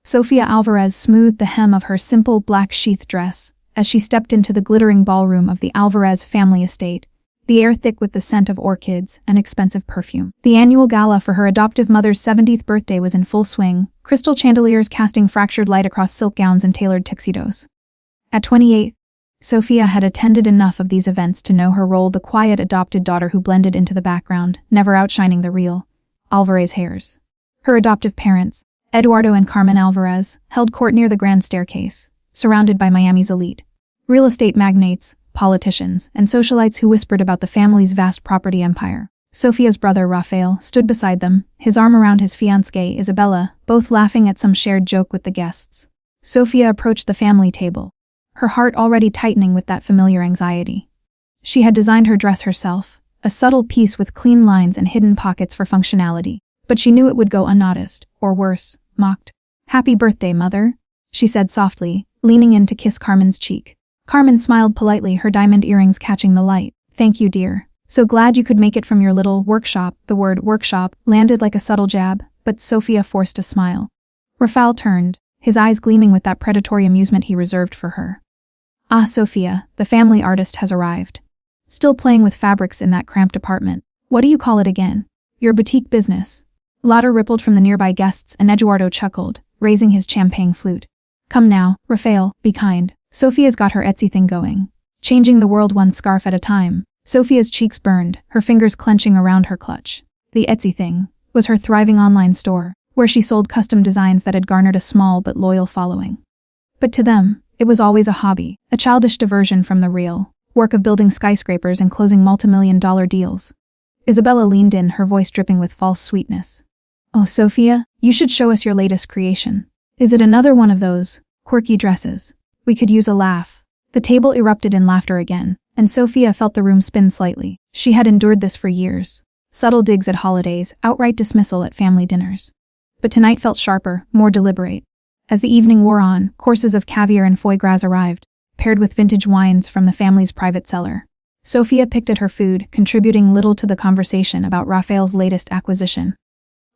Sofia Alvarez smoothed the hem of her simple black sheath dress as she stepped into the glittering ballroom of the Alvarez family estate, the air thick with the scent of orchids and expensive perfume. The annual gala for her adoptive mother's 70th birthday was in full swing, crystal chandeliers casting fractured light across silk gowns and tailored tuxedos. At 28, Sofia had attended enough of these events to know her role, the quiet adopted daughter who blended into the background, never outshining the real Alvarez heirs. Her adoptive parents, Eduardo and Carmen Alvarez, held court near the grand staircase, surrounded by Miami's elite. Real estate magnates, politicians, and socialites who whispered about the family's vast property empire. Sofia's brother, Rafael, stood beside them, his arm around his fiancée, Isabella, both laughing at some shared joke with the guests. Sofia approached the family table, her heart already tightening with that familiar anxiety. She had designed her dress herself, a subtle piece with clean lines and hidden pockets for functionality, but she knew it would go unnoticed, or worse, mocked. "Happy birthday, Mother," she said softly, leaning in to kiss Carmen's cheek. Carmen smiled politely, her diamond earrings catching the light. "Thank you, dear. So glad you could make it from your little workshop." The word workshop landed like a subtle jab, but Sofia forced a smile. Rafael turned, his eyes gleaming with that predatory amusement he reserved for her. "Ah, Sofia, the family artist has arrived. Still playing with fabrics in that cramped apartment. What do you call it again? Your boutique business." Laughter rippled from the nearby guests and Eduardo chuckled, raising his champagne flute. "Come now, Rafael, be kind. Sofia's got her Etsy thing going. Changing the world one scarf at a time." Sofia's cheeks burned, her fingers clenching around her clutch. The Etsy thing was her thriving online store, where she sold custom designs that had garnered a small but loyal following. But to them, it was always a hobby, a childish diversion from the real work of building skyscrapers and closing multi-million-dollar deals. Isabella leaned in, her voice dripping with false sweetness. "Oh, Sofia, you should show us your latest creation. Is it another one of those quirky dresses? We could use a laugh." The table erupted in laughter again, and Sofia felt the room spin slightly. She had endured this for years. Subtle digs at holidays, outright dismissal at family dinners. But tonight felt sharper, more deliberate. As the evening wore on, courses of caviar and foie gras arrived, paired with vintage wines from the family's private cellar. Sofia picked at her food, contributing little to the conversation about Rafael's latest acquisition.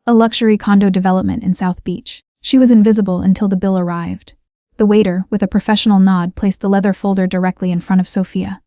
A luxury condo development in South Beach. She was invisible until the bill arrived. The waiter, with a professional nod, placed the leather folder directly in front of Sofia.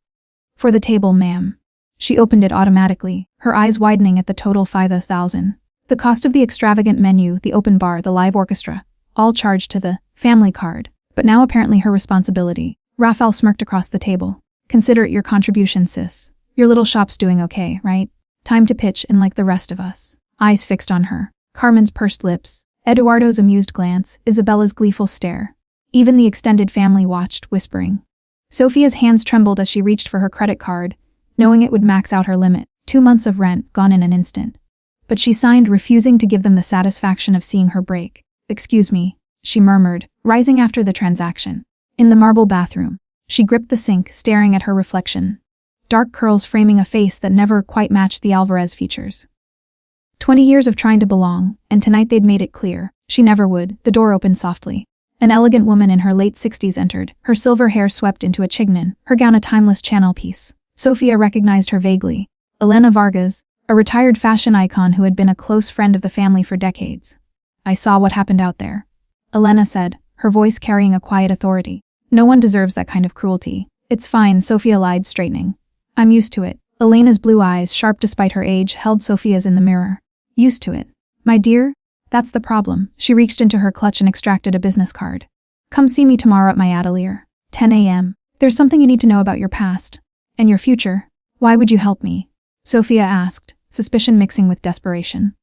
"For the table, ma'am." She opened it automatically, her eyes widening at the total $5,000. The cost of the extravagant menu, the open bar, the live orchestra, all charged to the family card, but now apparently her responsibility. Rafael smirked across the table. "Consider it your contribution, sis. Your little shop's doing okay, right? Time to pitch in like the rest of us." Eyes fixed on her. Carmen's pursed lips, Eduardo's amused glance, Isabella's gleeful stare. Even the extended family watched, whispering. Sofia's hands trembled as she reached for her credit card, knowing it would max out her limit. 2 months of rent, gone in an instant. But she signed, refusing to give them the satisfaction of seeing her break. "Excuse me," she murmured, rising after the transaction. In the marble bathroom, she gripped the sink, staring at her reflection. Dark curls framing a face that never quite matched the Alvarez features. 20 years of trying to belong, and tonight they'd made it clear she never would. The door opened softly. An elegant woman in her late 60s entered, her silver hair swept into a chignon, her gown a timeless Chanel piece. Sofia recognized her vaguely. Elena Vargas, a retired fashion icon who had been a close friend of the family for decades. "I saw what happened out there," Elena said, her voice carrying a quiet authority. "No one deserves that kind of cruelty." "It's fine," Sofia lied, straightening. "I'm used to it." Elena's blue eyes, sharp despite her age, held Sofia's in the mirror. "Used to it? My dear? That's the problem." She reached into her clutch and extracted a business card. "Come see me tomorrow at my atelier. 10 a.m. There's something you need to know about your past. And your future." "Why would you help me?" Sofia asked, suspicion mixing with desperation.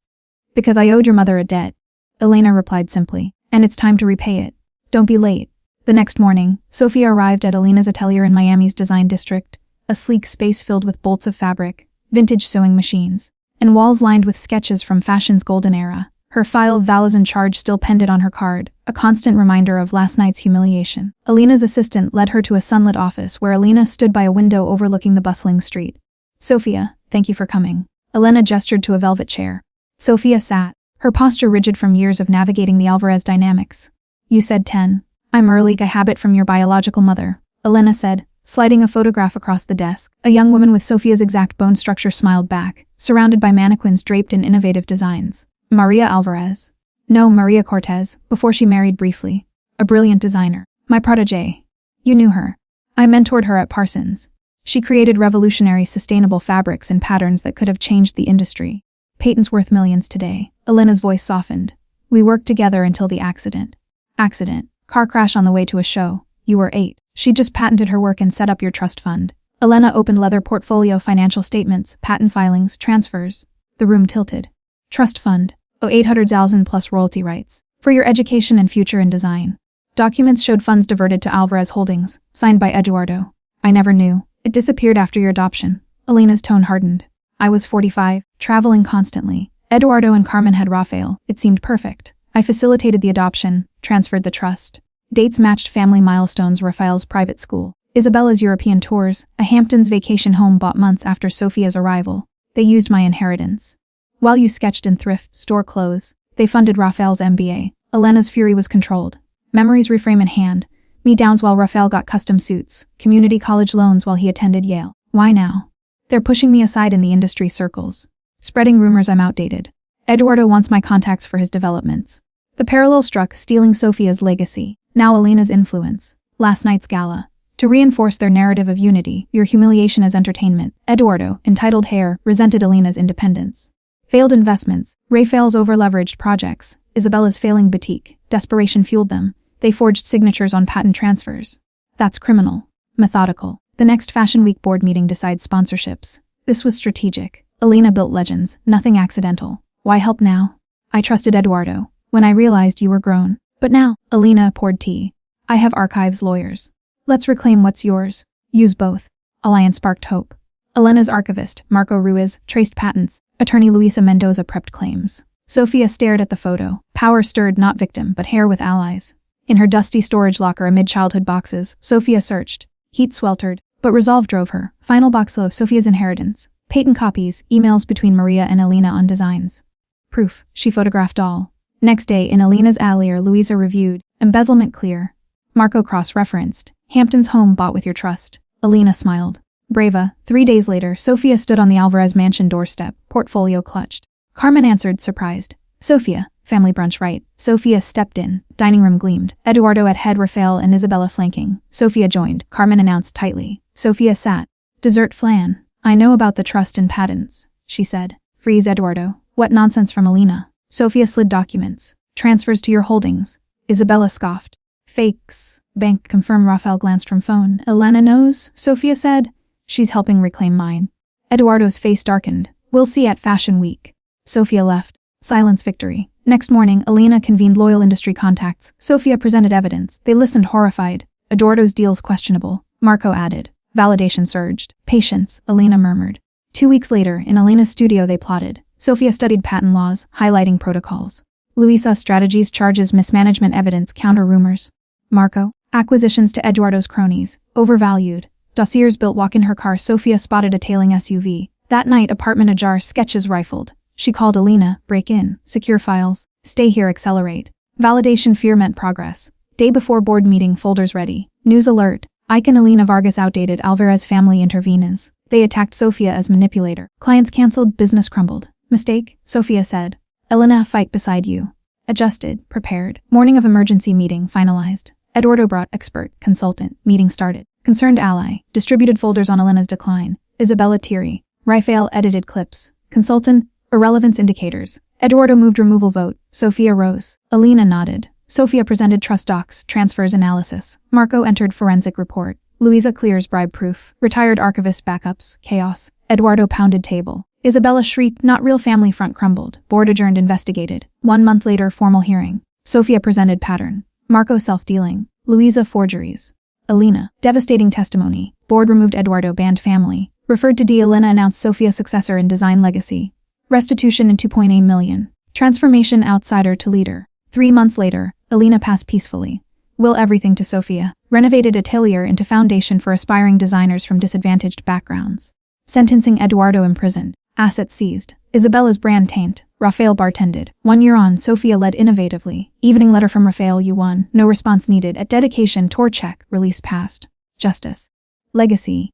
"Because I owed your mother a debt," Elena replied simply, "and it's time to repay it. Don't be late." The next morning, Sofia arrived at Elena's atelier in Miami's design district, a sleek space filled with bolts of fabric, vintage sewing machines, and walls lined with sketches from fashion's golden era. Her file of values and charge still pended on her card, a constant reminder of last night's humiliation. Elena's assistant led her to a sunlit office where Elena stood by a window overlooking the bustling street. "Sofia, thank you for coming." Elena gestured to a velvet chair. Sofia sat, her posture rigid from years of navigating the Alvarez dynamics. "You said 10. I'm early, a habit from your biological mother," Elena said, sliding a photograph across the desk. A young woman with Sofia's exact bone structure smiled back, surrounded by mannequins draped in innovative designs. "Maria Alvarez. No, Maria Cortez, before she married briefly. A brilliant designer. My protégé. You knew her. I mentored her at Parsons. She created revolutionary sustainable fabrics and patterns that could have changed the industry. Patents worth millions today. Elena's voice softened. We worked together until the accident. Accident. Car crash on the way to a show. You were 8. She just patented her work and set up your trust fund. Elena opened leather portfolio, financial statements, patent filings, transfers. The room tilted. Trust fund. Oh, 800,000 plus royalty rights. For your education and future in design. Documents showed funds diverted to Alvarez Holdings, signed by Eduardo. I never knew. It disappeared after your adoption. Elena's tone hardened. I was 45, traveling constantly. Eduardo and Carmen had Rafael. It seemed perfect. I facilitated the adoption, transferred the trust. Dates matched family milestones, Rafael's private school. Isabella's European tours, a Hamptons vacation home bought months after Sofia's arrival. They used my inheritance. While you sketched in thrift store clothes, they funded Rafael's MBA. Elena's fury was controlled. Memories reframe in hand. Me downs while Rafael got custom suits. Community college loans while he attended Yale. Why now? They're pushing me aside in the industry circles. Spreading rumors I'm outdated. Eduardo wants my contacts for his developments. The parallel struck, stealing Sofia's legacy. Now Elena's influence. Last night's gala. To reinforce their narrative of unity, your humiliation as entertainment. Eduardo, entitled heir, resented Elena's independence. Failed investments. Rafael's over-leveraged projects. Isabella's failing boutique. Desperation fueled them. They forged signatures on patent transfers. That's criminal. Methodical. The next Fashion Week board meeting decides sponsorships. This was strategic. Elena built legends, nothing accidental. Why help now? I trusted Eduardo, when I realized you were grown. But now, Elena poured tea. I have archives lawyers. Let's reclaim what's yours. Use both. Alliance sparked hope. Elena's archivist, Marco Ruiz, traced patents. Attorney Luisa Mendoza prepped claims. Sofia stared at the photo. Power stirred, not victim, but heir with allies. In her dusty storage locker amid childhood boxes, Sofia searched. Heat sweltered, but resolve drove her. Final box of Sofia's inheritance. Patent copies, emails between Maria and Elena on designs. Proof. She photographed all. Next day, in Elena's atelier, Luisa reviewed. Embezzlement clear. Marco cross-referenced. Hampton's home bought with your trust. Elena smiled. Brava. 3 days later, Sofia stood on the Alvarez mansion doorstep, portfolio clutched. Carmen answered, surprised. Sofia. Family brunch right. Sofia stepped in. Dining room gleamed. Eduardo at head, Rafael and Isabella flanking. Sofia joined. Carmen announced tightly. Sofia sat. Dessert flan. I know about the trust and patents, she said. Freeze, Eduardo. What nonsense from Elena. Sofia slid documents. Transfers to your holdings. Isabella scoffed. Fakes. Bank confirm. Rafael glanced from phone. Elena knows, Sofia said. She's helping reclaim mine. Eduardo's face darkened. We'll see at Fashion Week. Sofia left. Silence victory. Next morning, Elena convened loyal industry contacts. Sofia presented evidence. They listened horrified. Eduardo's deal's questionable. Marco added. Validation surged. Patience, Elena murmured. 2 weeks later, in Elena's studio they plotted. Sofia studied patent laws, highlighting protocols. Luisa strategies, charges, mismanagement evidence, counter rumors. Marco, acquisitions to Eduardo's cronies, overvalued. Dossiers built walk in her car. Sofia spotted a tailing SUV. That night, apartment ajar, sketches rifled. She called Elena, break in, secure files, stay here, accelerate. Validation fear meant progress. Day before board meeting, folders ready. News alert. Ike and Elena Vargas outdated. Alvarez family intervenes. They attacked Sofia as manipulator. Clients canceled, business crumbled. Mistake, Sofia said. Elena, fight beside you. Adjusted, prepared. Morning of emergency meeting, finalized. Eduardo brought expert, consultant. Meeting started. Concerned ally. Distributed folders on Elena's decline. Isabella teary. Rafael edited clips. Consultant, irrelevance indicators. Eduardo moved removal vote. Sofia rose. Elena nodded. Sofia presented trust docs, transfers analysis. Marco entered forensic report. Luisa clears bribe proof. Retired archivist backups. Chaos. Eduardo pounded table. Isabella shrieked, not real. Family front crumbled. Board adjourned, investigated. 1 month later, formal hearing. Sofia presented pattern. Marco self-dealing. Luisa forgeries. Elena, devastating testimony. Board removed. Eduardo banned family. Referred to D. Elena announced Sofia successor in design legacy. Restitution in 2.8 million. Transformation outsider to leader. 3 months later, Elena passed peacefully. Will everything to Sofia. Renovated atelier into foundation for aspiring designers from disadvantaged backgrounds. Sentencing Eduardo imprisoned. Assets seized. Isabella's brand taint. Rafael bartended. 1 year on, Sofia led innovatively. Evening letter from Rafael, you won. No response needed. At dedication, tour check. Release passed. Justice. Legacy.